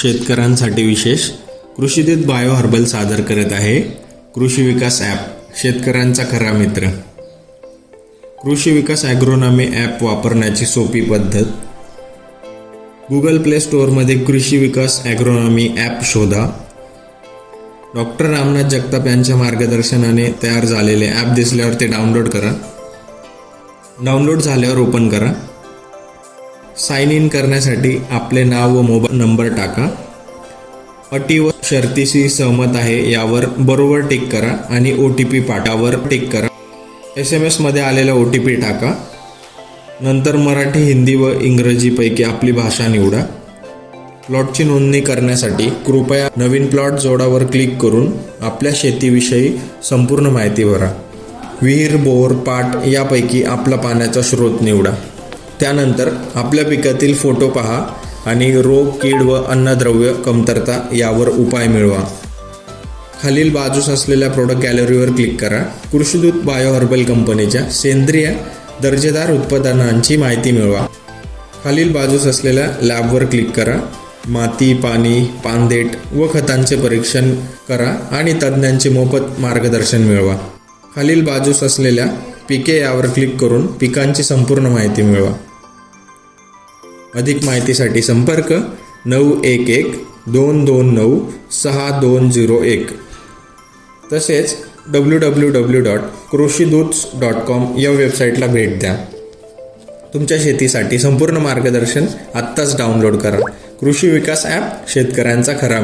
शेतकऱ्यांसाठी विशेष कृषीदूत bio herbal सादर करत आहे कृषी विकास ॲप, शेतकऱ्यांचा खरा मित्र. कृषी विकास ॲग्रोनॉमी ॲप वापरण्याची सोपी पद्धत. गुगल प्ले स्टोअरमध्ये कृषी विकास ॲग्रोनॉमी ॲप शोधा. डॉक्टर रामनाथ जगताप यांच्या मार्गदर्शनाने तयार झालेले ॲप दिसल्यावर ते डाउनलोड करा. डाउनलोड झाल्यावर ओपन करा. साइन इन करण्यासाठी आपले नाव व मोबाईल नंबर टाका. अटी व शर्तीशी सहमत आहे यावर बरोबर टिक करा आणि OTP पाठावर टिक करा. SMS मध्ये आलेला OTP टाका. नंतर मराठी, हिंदी व इंग्रजीपैकी आपली भाषा निवडा. प्लॉटची नोंदणी करण्यासाठी कृपया नवीन प्लॉट जोडावर क्लिक करून आपल्या शेतीविषयी संपूर्ण माहिती भरा. विहीर, बोर, पाट यापैकी आपला पाण्याचा स्रोत निवडा. त्यानंतर आपल्या पिकातील फोटो पहा आणि रोग, कीड व अन्नद्रव्य कमतरता यावर उपाय मिळवा. खालील बाजूस असलेल्या प्रोडक्ट गॅलरीवर क्लिक करा. कृषीदूत बायो हर्बल कंपनीच्या सेंद्रिय दर्जेदार उत्पादनांची माहिती मिळवा. खालील बाजूस असलेल्या लॅबवर क्लिक करा. माती, पाणी, पानदेठ व खतांचे परीक्षण करा आणि तज्ज्ञांचे मोफत मार्गदर्शन मिळवा. खालील बाजूस असलेल्या पिके यावर क्लिक करून पिकांची संपूर्ण माहिती मिळवा. अधिक माहितीसाठी संपर्क 9112296201 तसेच www.krushiduts.com या वेबसाईटला भेट द्या. तुमच्या शेतीसाठी संपूर्ण मार्गदर्शन आत्ताच डाउनलोड करा. कृषी विकास ॲप, शेतकऱ्यांचा खरा